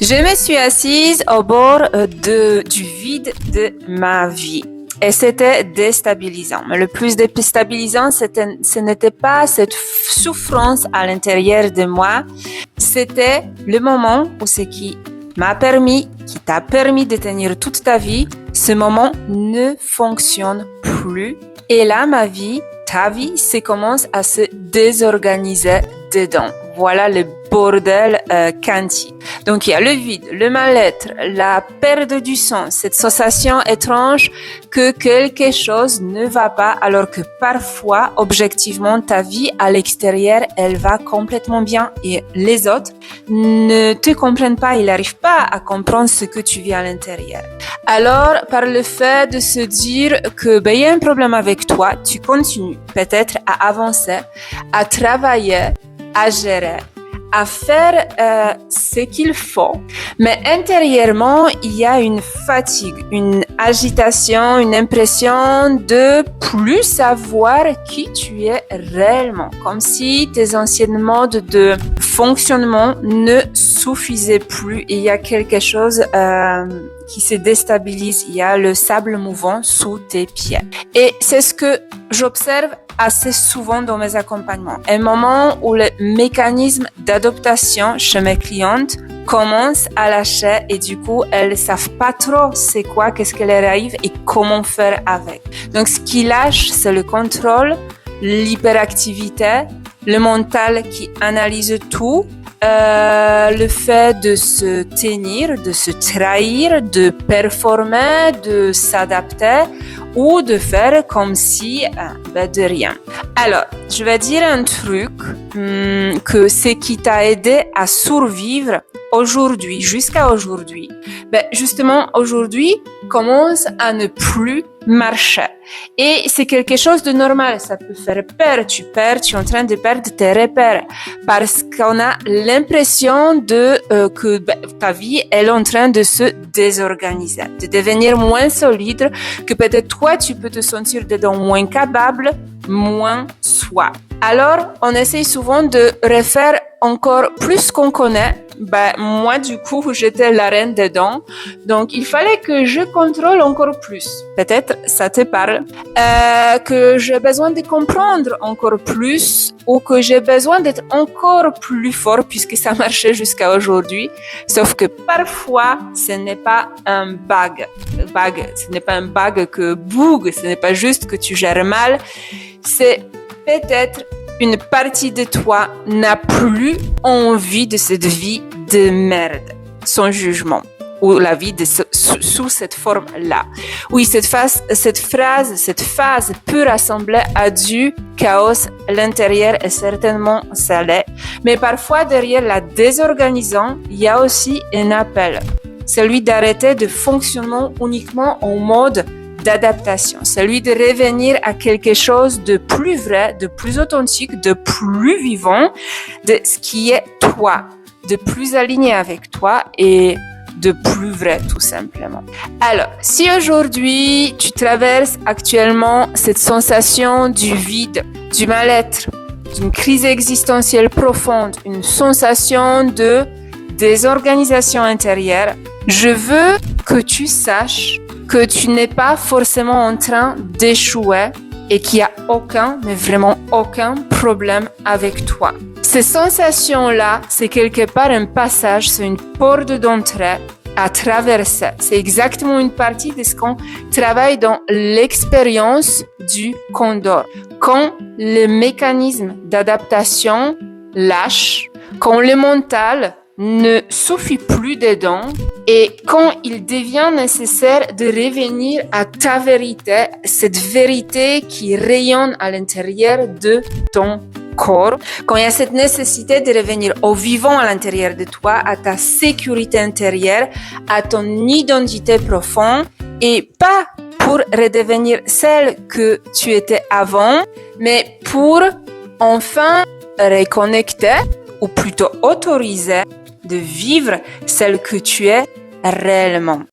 Je me suis assise au bord du vide de ma vie. Et c'était déstabilisant. Mais le plus déstabilisant, ce n'était pas cette souffrance à l'intérieur de moi. C'était le moment où ce qui t'a permis de tenir toute ta vie, ce moment ne fonctionne plus. Et là, ta vie, commence à se désorganiser dedans. Voilà le bordel quanti. Donc, il y a le vide, le mal-être, la perte du sens, cette sensation étrange que quelque chose ne va pas, alors que parfois, objectivement, ta vie à l'extérieur, elle va complètement bien et les autres ne te comprennent pas, ils n'arrivent pas à comprendre ce que tu vis à l'intérieur. Alors, par le fait de se dire que il y a un problème avec toi, tu continues peut-être à avancer, à travailler, à gérer, à faire ce qu'il faut. Mais intérieurement, il y a une fatigue, une agitation, une impression de plus savoir qui tu es réellement. Comme si tes anciens modes de fonctionnement ne suffisaient plus. Il y a quelque chose qui se déstabilise. Il y a le sable mouvant sous tes pieds. Et c'est ce que j'observe assez souvent dans mes accompagnements. Un moment où le mécanisme d'adaptation chez mes clientes commence à lâcher et du coup, elles savent pas trop qu'est-ce qui leur arrive et comment faire avec. Donc, ce qui lâche, c'est le contrôle, l'hyperactivité, le mental qui analyse tout, le fait de se tenir, de se trahir, de performer, de s'adapter ou de faire comme si de rien. Alors, je vais dire un truc que ce qui t'a aidé à survivre aujourd'hui, jusqu'à aujourd'hui, justement aujourd'hui commence à ne plus marcher. Et c'est quelque chose de normal, ça peut faire peur, tu es en train de perdre tes repères parce qu'on a l'impression que ta vie elle est en train de se désorganiser, de devenir moins solide, que peut-être toi tu peux te sentir dedans moins capable, moins soi. Alors, on essaye souvent de refaire encore plus qu'on connaît. Moi, du coup, j'étais la reine dedans. Donc, il fallait que je contrôle encore plus. Peut-être, ça te parle. Que j'ai besoin de comprendre encore plus ou que j'ai besoin d'être encore plus fort puisque ça marchait jusqu'à aujourd'hui. Sauf que parfois, ce n'est pas un bug. Ce n'est pas un bug que bug. Ce n'est pas juste que tu gères mal. C'est peut-être une partie de toi n'a plus envie de cette vie de merde, sans jugement, ou la vie sous cette forme-là. Oui, cette phase peut rassembler à du chaos à l'intérieur et certainement ça l'est. Mais parfois, derrière la désorganisation, il y a aussi un appel. Celui d'arrêter de fonctionner uniquement en mode d'adaptation, celui de revenir à quelque chose de plus vrai, de plus authentique, de plus vivant, de ce qui est toi, de plus aligné avec toi et de plus vrai tout simplement. Alors, si aujourd'hui tu traverses actuellement cette sensation du vide, du mal-être, d'une crise existentielle profonde, une sensation de désorganisation intérieure, je veux que tu saches que tu n'es pas forcément en train d'échouer et qu'il n'y a mais vraiment aucun problème avec toi. Ces sensations-là, c'est quelque part un passage, c'est une porte d'entrée à traverser. C'est exactement une partie de ce qu'on travaille dans l'expérience du condor. Quand le mécanisme d'adaptation lâche, quand le mental ne suffit plus dedans et quand il devient nécessaire de revenir à ta vérité, cette vérité qui rayonne à l'intérieur de ton corps, quand il y a cette nécessité de revenir au vivant à l'intérieur de toi, à ta sécurité intérieure, à ton identité profonde et pas pour redevenir celle que tu étais avant, mais pour enfin reconnecter ou plutôt autoriser de vivre celle que tu es réellement.